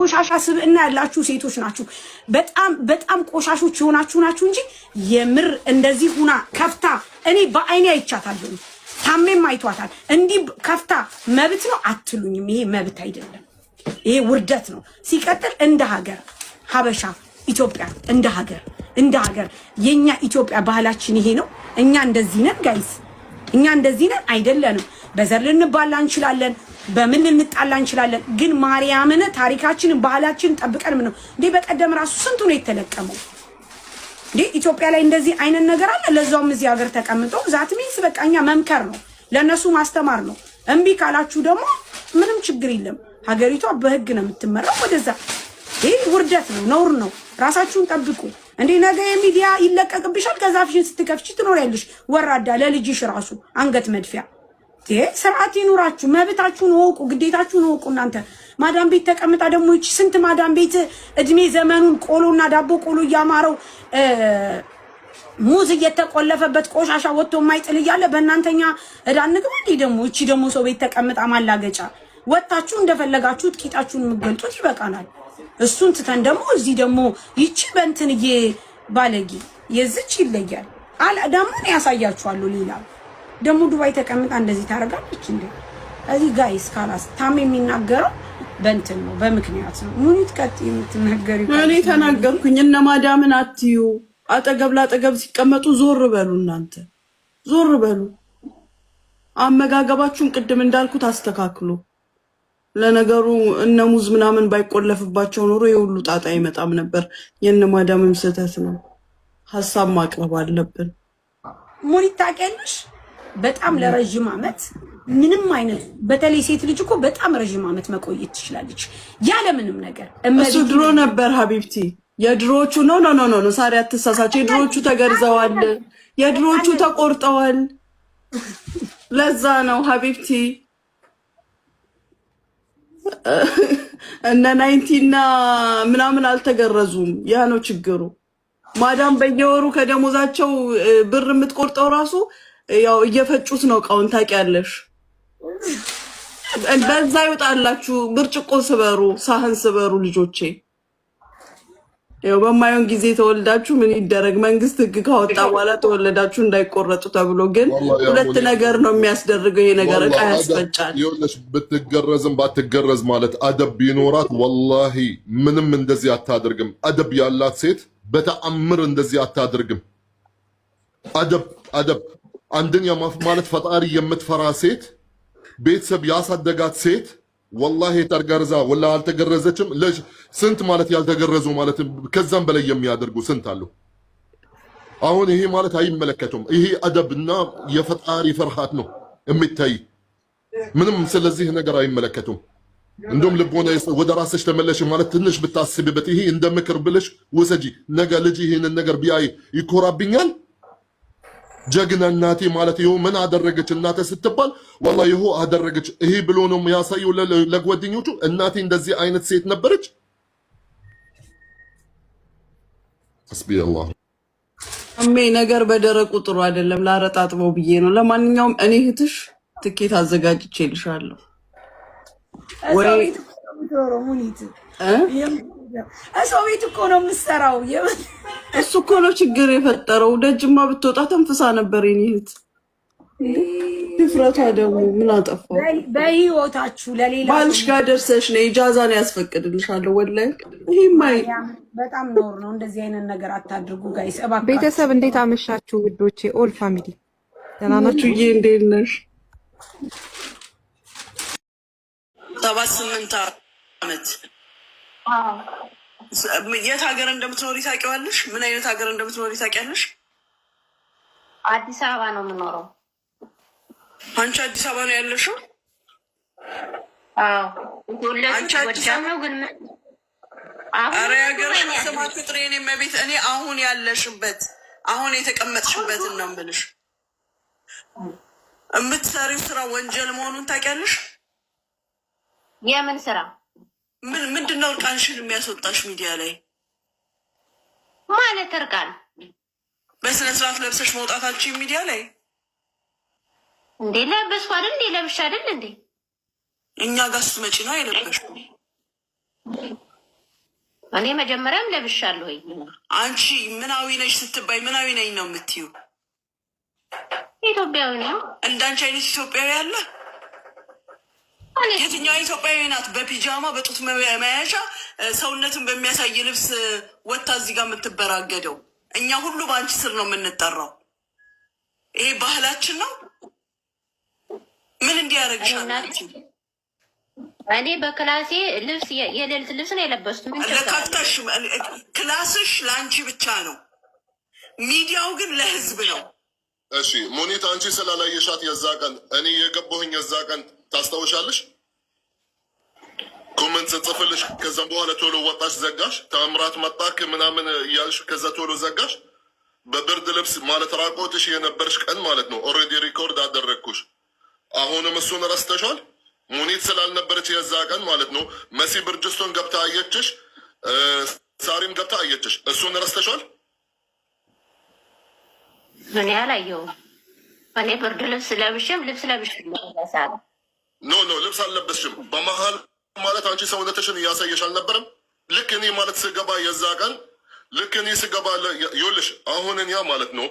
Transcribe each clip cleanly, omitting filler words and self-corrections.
ቆሻሻ ስብዕና ያላችሁ ሴቶች ናችሁ። በጣም ቆሻሾች ናችሁ እንጂ የምር እንደዚህ ሁና ከፍታ እኔ በአይኔ አይቻታለሁ። ታሜም አይቷታል። እንዲህ ከፍታ መብት ነው አትሉኝም። ይሄ መብት አይደለም፣ ይሄ ውርደት ነው። ሲቀጥል እንደ ሀገር ሀበሻ ኢትዮጵያ እንደ ሀገር የኛ ኢትዮጵያ ባህላችን ይሄ ነው። እኛ እንደዚህ ነን ጋይስ፣ እኛ እንደዚህ ነን አይደለንም። በዘር ልንባላ እንችላለን፣ በምን ልንጣላ እንችላለን። ግን ማርያምን ታሪካችንን ባህላችንን ጠብቀን ምን ነው እንዴ? በቀደም ራሱ ስንቱ ነው የተለቀመው እንዴ? ኢትዮጵያ ላይ እንደዚህ አይነት ነገር አለ። ለዛውም እዚህ ሀገር ተቀምጦ ዛት ሚንስ በቃኛ መምከር ነው፣ ለነሱ ማስተማር ነው። እምቢ ካላችሁ ደግሞ ምንም ችግር የለም። ሀገሪቷ በህግ ነው የምትመራው። ወደዛ ይሄ ውርደት ነው፣ ነውር ነው። ራሳችሁን ጠብቁ እንዴ። ነገ የሚዲያ ይለቀቅብሻል። ከዛፍሽን ስትከፍቺ ትኖሪያለሽ። ወራዳ ለልጅሽ ራሱ አንገት መድፊያ። ስርዓት ይኑራችሁ። መብታችሁን ወቁ፣ ግዴታችሁን ወቁ። እናንተ ማዳም ቤት ተቀምጣ ደግሞ እቺ ስንት ማዳም ቤት እድሜ ዘመኑን ቆሎና ዳቦ ቆሎ እያማረው ሙዝ እየተቆለፈበት ቆሻሻ ወጥቶ የማይጥል እያለ በእናንተኛ እዳንግባ እንዴ? ደግሞ እቺ ደግሞ ሰው ቤት ተቀምጣ ማላገጫ ወጣችሁ እንደፈለጋችሁ ጥቂታችሁን የምትገልጡት ይበቃናል። እሱን ትተን ደግሞ እዚህ ደግሞ ይቺ በእንትንዬ ባለጌ የዝች ይለያል አለ ደግሞ ያሳያችኋለሁ። ሌላ ደግሞ ዱባይ ተቀምጣ እንደዚህ ታረጋለች እንዴ? እዚህ ጋይስ ካላስ ታም የሚናገረው በእንትን ነው፣ በምክንያት ነው። ሙኒት ቀጥ የምትናገሪ እኔ ተናገርኩኝ። እነ ማዳምን አትዩ። አጠገብ ላጠገብ ሲቀመጡ ዞር በሉ፣ እናንተ ዞር በሉ። አመጋገባችሁን ቅድም እንዳልኩት አስተካክሉ። ለነገሩ እነ ሙዝ ምናምን ባይቆለፍባቸው ኖሮ የሁሉ ጣጣ አይመጣም ነበር። የእነ ማዳምም ስህተት ነው። ሀሳብ ማቅረብ አለብን። ሙኒት ታውቂያለሽ፣ በጣም ለረጅም ዓመት ምንም አይነት በተለይ ሴት ልጅ እኮ በጣም ረጅም ዓመት መቆየት ትችላለች ያለ ምንም ነገር። እሱ ድሮ ነበር ሀቢብቲ። የድሮቹ ኖ ሳሪ አትሳሳች። የድሮቹ ተገርዘዋል፣ የድሮቹ ተቆርጠዋል። ለዛ ነው ሀቢብቲ እነ 90 ምናምን አልተገረዙም። ያ ነው ችግሩ። ማዳም በየወሩ ከደሞዛቸው ብር የምትቆርጠው ራሱ ያው እየፈጩት ነው እቃውን። ታውቂያለሽ። በዛ ይወጣላችሁ። ብርጭቆ ስበሩ፣ ሳህን ስበሩ ልጆቼ። ያው በማየውን ጊዜ ተወልዳችሁ ምን ይደረግ? መንግስት ህግ ካወጣ በኋላ ተወለዳችሁ እንዳይቆረጡ ተብሎ። ግን ሁለት ነገር ነው የሚያስደርገው ይሄ ነገር፣ እቃ ያስፈጫል። ይኸውልሽ ብትገረዝም ባትገረዝ ማለት አደብ ቢኖራት ወላሂ ምንም እንደዚህ አታደርግም። አደብ ያላት ሴት በተአምር እንደዚህ አታደርግም። አደብ አንደኛ ማለት ፈጣሪ የምትፈራ ሴት፣ ቤተሰብ ያሳደጋት ሴት ወላሂ ተርገርዛ ወላ አልተገረዘችም። ስንት ማለት ያልተገረዙ ማለት ከዛም በላይ የሚያደርጉ ስንት አሉ። አሁን ይሄ ማለት አይመለከቱም። ይሄ አደብና የፈጣሪ ፍርሃት ነው የሚታይ። ምንም ስለዚህ ነገር አይመለከቱም። እንደውም ልቦና ወደ ራስሽ ተመለሽ ማለት ትንሽ ብታስቢበት፣ ይሄ እንደ ምክር ብለሽ ውሰጂ። ነገ ልጅ ይሄንን ነገር ቢያይ ይኮራብኛል። ጀግና እናቴ ማለት ይኸው ምን አደረገች እናቴ ስትባል ወላሂ ይኸው አደረገች ይሄ ብሎ ነው የሚያሳየው ለጓደኞቹ። እናቴ እንደዚህ አይነት ሴት ነበረች። አስቢ አላህ አሜ ነገር በደረቁ ጥሩ አይደለም። ላረጣጥበው ብዬ ነው። ለማንኛውም እኔ እህትሽ ትኬት አዘጋጅቼልሻለሁ። ወይ ሰው ቤት እኮ ነው የምትሰራው። እሱ እኮ ነው ችግር የፈጠረው። ደጅማ ብትወጣ ተንፍሳ ነበር የኔ እህት። ድፍረቷ ደግሞ ምን አጠፋው? በህይወታችሁ ለሌላ ባልሽ ጋር ደርሰሽ ነው ኢጃዛን ያስፈቅድልሻለሁ። ወላሂ ይሄማ በጣም ኖር ነው። እንደዚህ አይነት ነገር አታድርጉ ጋይስ እባክህ። ቤተሰብ እንዴት አመሻችሁ ውዶቼ? ኦል ፋሚሊ ደህና ናችሁ? እንዴት ነሽ? 78 ዓመት የት ሀገር እንደምትኖሪ ታውቂዋለሽ? ምን አይነት ሀገር እንደምትኖሪ ታውቂያለሽ? አዲስ አበባ ነው የምኖረው። አንቺ አዲስ አበባ ነው ያለሽው? አዎ። አንቺ አዲስ አበባ ነው ግን አረ ሀገርሽ ስማት ቁጥሬ ነው መቤት። እኔ አሁን ያለሽበት አሁን የተቀመጥሽበትን ነው የምልሽ። የምትሰሪው ስራ ወንጀል መሆኑን ታውቂያለሽ? የምን ስራ? ምንድነው እርቃንሽን የሚያስወጣሽ ሚዲያ ላይ ማለት? እርቃን በስነ ስርዓት ለብሰሽ መውጣታችን ሚዲያ ላይ እንዴ? ለበስኩ አይደል እንዴ? ለብሽ አይደል እንዴ? እኛ ጋር ስትመጪ ነው የለበሽው። እኔ መጀመሪያም ለብሻለሁ። አንቺ ምናዊ ነሽ ስትባይ ምናዊ ነኝ ነው የምትዩ? ኢትዮጵያዊ ነው። እንዳንቺ አይነት ኢትዮጵያዊ አለ? የትኛው ኢትዮጵያዊ ናት በፒጃማ በጡት መያዣ ሰውነትን በሚያሳይ ልብስ ወታ እዚህ ጋር የምትበራገደው? እኛ ሁሉ በአንቺ ስር ነው የምንጠራው። ይሄ ባህላችን ነው። ምን እንዲያደርግሻል? እኔ በክላሴ ልብስ የሌሊት ልብስ ነው የለበስኩት። ለካፍታሽ ክላስሽ ለአንቺ ብቻ ነው፣ ሚዲያው ግን ለህዝብ ነው። እሺ ሙኒት፣ አንቺ ስላላየሻት የዛ ቀን እኔ የገባሁኝ የዛ ቀን ታስታውሻለሽ? ኮመንት ጽጽፍልሽ፣ ከዛም በኋላ ቶሎ ወጣሽ ዘጋሽ። ተአምራት መጣክ ምናምን እያልሽ ከዛ ቶሎ ዘጋሽ። በብርድ ልብስ ማለት ራቆትሽ የነበርሽ ቀን ማለት ነው። ኦልሬዲ ሪኮርድ አደረግኩሽ። አሁንም እሱን ረስተሻል። ሙኒት ስላልነበረች የዛ ቀን ማለት ነው። መሲ ብርጅስቶን ገብታ አየችሽ፣ ሳሪም ገብታ አየችሽ። እሱን ረስተሻል። ምን ያላየው እኔ ብርድ ልብስ ለብሽም ልብስ ለብሽ ኖ ልብስ አልለበስሽም። በመሀል ማለት አንቺ ሰውነትሽን እያሳየሽ አልነበረም? ልክ እኔ ማለት ስገባ የዛ ቀን ልክ እኔ ስገባ ይኸውልሽ፣ አሁን እኛ ማለት ነው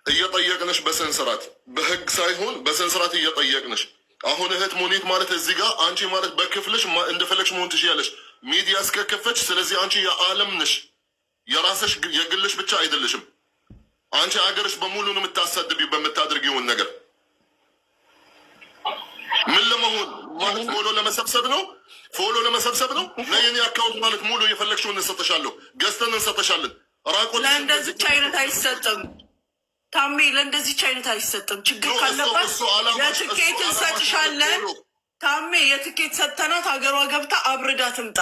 እየጠየቅንሽ በስንስራት በህግ ሳይሆን በስንስራት እየጠየቅንሽ። አሁን እህት ሙኒት ማለት እዚህ ጋር አንቺ ማለት በክፍልሽ እንደፈለግሽ መሆን ትችያለሽ፣ ሚዲያ እስከከፈች። ስለዚህ አንቺ የዓለም ነሽ፣ የራስሽ የግልሽ ብቻ አይደለሽም። አንቺ ሀገርሽ በሙሉ ነው የምታሰድቢው በምታደርጊውን ነገር። ምን ለመሆን ማለት ፎሎ ለመሰብሰብ ነው? ፎሎ ለመሰብሰብ ነው። ለየኔ አካውንት ማለት ሙሉ የፈለግሽውን እንሰጥሻለሁ፣ ገዝተን እንሰጥሻለን። ራቆት ለእንደዚች አይነት አይሰጥም ታሜ፣ ለእንደዚች አይነት አይሰጥም። ችግር ካለባት የትኬት እንሰጥሻለን ታሜ። የትኬት ሰተናት ሀገሯ ገብታ አብርዳ ትምጣ።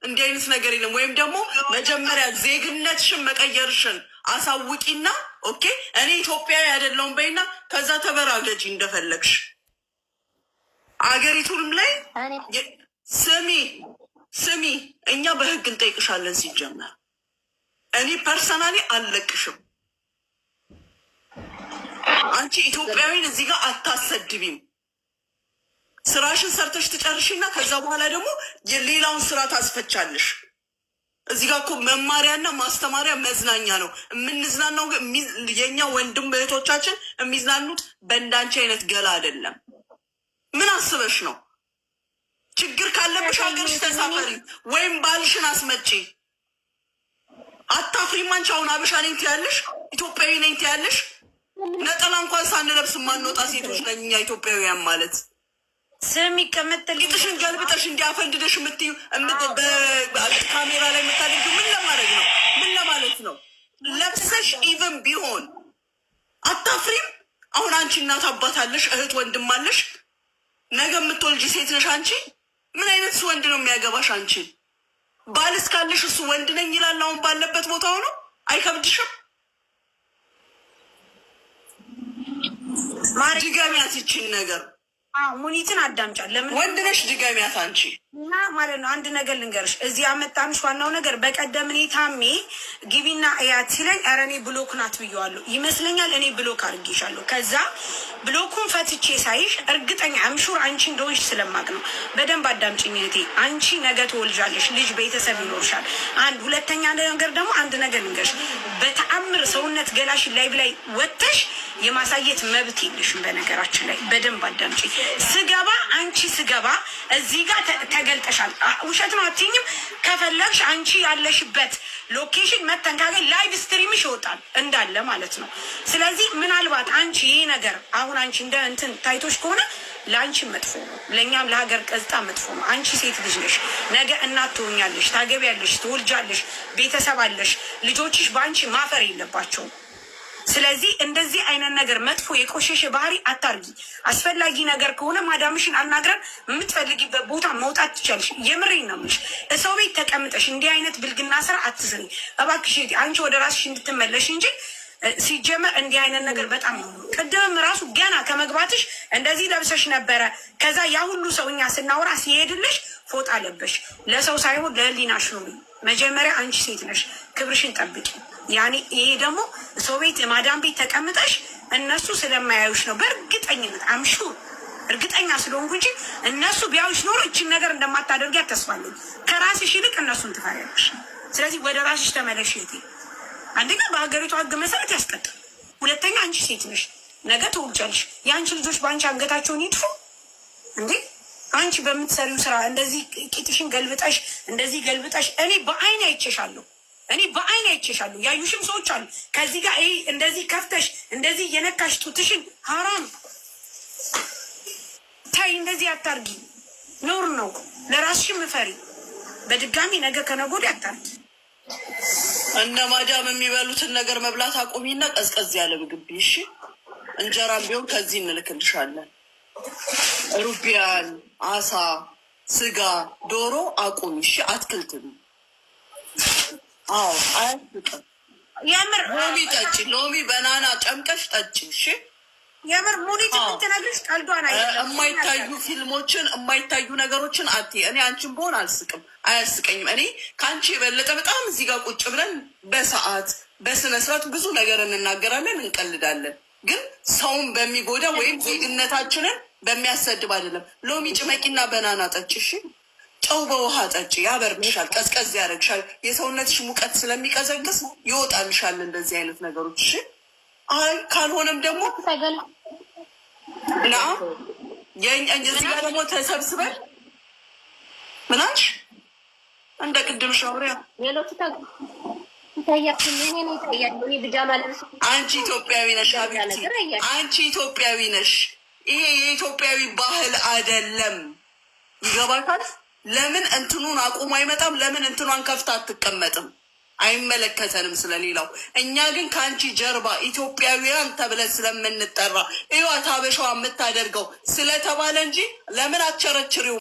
እንዲህ አይነት ነገር የለም። ወይም ደግሞ መጀመሪያ ዜግነትሽን መቀየርሽን አሳውቂና ኦኬ እኔ ኢትዮጵያዊ አይደለሁም በይና ከዛ ተበራገጂ እንደፈለግሽ። አገሪቱንም ላይ ስሚ እኛ በህግ እንጠይቅሻለን። ሲጀመር እኔ ፐርሰናሊ አልለቅሽም። አንቺ ኢትዮጵያዊን እዚህ ጋር አታሰድቢም። ስራሽን ሰርተሽ ትጨርሽና ከዛ በኋላ ደግሞ የሌላውን ስራ ታስፈቻለሽ። እዚህ ጋር እኮ መማሪያና ማስተማሪያ መዝናኛ ነው የምንዝናናው። የእኛ ወንድም እህቶቻችን የሚዝናኑት በእንዳንቺ አይነት ገላ አይደለም። ምን አስበሽ ነው? ችግር ካለብሽ ሀገርሽ ተሳፈሪ ወይም ባልሽን አስመጪ። አታፍሪም አንቺ? አሁን አበሻ ነኝ ትያለሽ፣ ኢትዮጵያዊ ነኝ ትያለሽ። ነጠላ እንኳን ሳንለብስ ማንወጣ ሴቶች ነኝ እኛ ኢትዮጵያውያን ማለት። ቂጥሽን ገልብጠሽ እንዲያፈንድደሽ የምትዩ በካሜራ ላይ የምታደርጊው ምን ለማድረግ ነው? ምን ለማለት ነው? ለብሰሽ ኢቨን ቢሆን አታፍሪም? አሁን አንቺ እናት አባት አለሽ፣ እህት ወንድም አለሽ። ነገ የምትወልጂ ሴት ነሽ አንቺ። ምን አይነት ወንድ ነው የሚያገባሽ አንቺ? ባል እስካለሽ እሱ ወንድ ነኝ ይላል። አሁን ባለበት ቦታ ሆኖ አይከብድሽም? ድገሚያት ይችን ነገር። ሙኒትን አዳምጫት። ለምን ወንድ ነሽ? ድገሚያት አንቺ እና ማለት ነው። አንድ ነገር ልንገርሽ፣ እዚህ ያመጣንሽ ዋናው ነገር በቀደም እኔ ታሜ ግቢና እያት ሲለኝ ኧረ እኔ ብሎክ ናት ብየዋለሁ ይመስለኛል። እኔ ብሎክ አድርጌሻለሁ። ከዛ ብሎኩን ፈትቼ ሳይሽ እርግጠኛ አምሹር አንቺ እንደሆንሽ ስለማቅ ነው። በደንብ አዳምጪኝ እህቴ። አንቺ ነገ ትወልጃለሽ፣ ልጅ ቤተሰብ ይኖርሻል። አንድ ሁለተኛ ነገር ደግሞ አንድ ነገር ልንገርሽ፣ በተአምር ሰውነት ገላሽን ላይ ብላይ ወጥተሽ የማሳየት መብት የለሽም። በነገራችን ላይ በደንብ አዳምጪ። ስገባ አንቺ ስገባ እዚህ ጋር ተገልጠሻል። ውሸት ነው አትይኝም። ከፈለግሽ አንቺ ያለሽበት ሎኬሽን መተን ካገኝ ላይቭ ስትሪምሽ ይወጣል እንዳለ ማለት ነው። ስለዚህ ምናልባት አንቺ ይሄ ነገር አሁን አንቺ እንደ እንትን ታይቶች ከሆነ ለአንቺ መጥፎ ነው፣ ለእኛም ለሀገር ቀዝጣ መጥፎ ነው። አንቺ ሴት ልጅ ነሽ፣ ነገ እናት ትሆኛለሽ፣ ታገቢያለሽ፣ ትወልጃለሽ፣ ቤተሰብ አለሽ። ልጆችሽ በአንቺ ማፈር የለባቸውም። ስለዚህ እንደዚህ አይነት ነገር መጥፎ የቆሸሸ ባህሪ አታርጊ። አስፈላጊ ነገር ከሆነ ማዳምሽን አናግረን የምትፈልጊበት ቦታ መውጣት ትቻለሽ። የምሬን ነው የምልሽ። ሰው ቤት ተቀምጠሽ እንዲህ አይነት ብልግና ስራ አትስሪ እባክሽ። አንቺ ወደ ራስሽ እንድትመለሽ እንጂ ሲጀመር እንዲህ አይነት ነገር በጣም ነው። ቅድምም ራሱ ገና ከመግባትሽ እንደዚህ ለብሰሽ ነበረ። ከዛ ያ ሁሉ ሰው እኛ ስናወራ ሲሄድልሽ ፎጣ ለበሽ። ለሰው ሳይሆን ለህሊናሽ ነው። መጀመሪያ አንቺ ሴት ነሽ፣ ክብርሽን ጠብቂ። ያኔ ይሄ ደግሞ ሰው ቤት ማዳም ቤት ተቀምጠሽ እነሱ ስለማያዩሽ ነው። በእርግጠኝነት አምሹ እርግጠኛ ስለሆንኩ እንጂ እነሱ ቢያዩሽ ኖሮ እችን ነገር እንደማታደርጊያት ተስፋ አለኝ። ከራስሽ ይልቅ እነሱን ትፈሪያለሽ። ስለዚህ ወደ ራስሽ ተመለሽ እህቴ። አንደኛ በሀገሪቱ ሕግ መሰረት ያስቀጣል። ሁለተኛ አንቺ ሴት ነሽ፣ ነገ ትውልጃለሽ። የአንቺ ልጆች በአንቺ አንገታቸውን ይጥፉ እንዴ? አንቺ በምትሰሪው ስራ እንደዚህ ቂጥሽን ገልብጠሽ እንደዚህ ገልብጠሽ እኔ በአይን አይቼሻለሁ። ያዩሽም ሰዎች አሉ። ከዚህ ጋር ይሄ እንደዚህ ከፍተሽ እንደዚህ የነካሽ ጡትሽን ሀራም ታይ፣ እንደዚህ አታርጊ፣ ኖር ነው። ለራስሽም ምፈሪ። በድጋሚ ነገ ከነገ ወዲያ አታርጊ። እንደ ማዳም የሚበሉትን ነገር መብላት አቁሚና ቀዝቀዝ ያለ ምግብ እሺ። እንጀራም ቢሆን ከዚህ እንልክልሻለን። ሩቢያን፣ አሳ፣ ስጋ፣ ዶሮ አቁሚ እሺ። አትክልት ነው። አዎ አያስቅም። የምር ሎሚ ጠጪ፣ ሎሚ በናና ጨምቀሽ ጠጪ እሺ። የምር ሙኒት የምትነግርሽ ቀልዷን አይደለም። የማይታዩ ፊልሞችን የማይታዩ ነገሮችን አትይ። እኔ አንቺን በሆን አልስቅም፣ አያስቀኝም። እኔ ከአንቺ የበለጠ በጣም እዚህ ጋር ቁጭ ብለን በሰዓት በስነስርዓት ብዙ ነገር እንናገራለን፣ እንቀልዳለን። ግን ሰውን በሚጎዳ ወይም ዜግነታችንን በሚያሰድብ አይደለም። ሎሚ ጭመቂና በናና ጠጪ እሺ። ጨው በውሃ ጠጪ፣ ያበርድሻል፣ ቀዝቀዝ ያደርግሻል። የሰውነትሽ ሙቀት ስለሚቀዘቅዝ ይወጣልሻል እንደዚህ አይነት ነገሮች እሺ። አይ ካልሆነም ደግሞ ና እዚህ ጋር ደግሞ ተሰብስበን ምናሽ እንደ ቅድም ሻውሪያ አንቺ ኢትዮጵያዊ ነሽ ሀቢብቲ፣ አንቺ ኢትዮጵያዊ ነሽ። ይሄ የኢትዮጵያዊ ባህል አይደለም። ይገባታል? ለምን እንትኑን አቁሞ አይመጣም? ለምን እንትኗን ከፍታ አትቀመጥም? አይመለከተንም ስለሌላው። እኛ ግን ከአንቺ ጀርባ ኢትዮጵያውያን ተብለን ስለምንጠራ ህይወት ሀበሻዋ የምታደርገው ስለተባለ እንጂ ለምን አቸረችሪው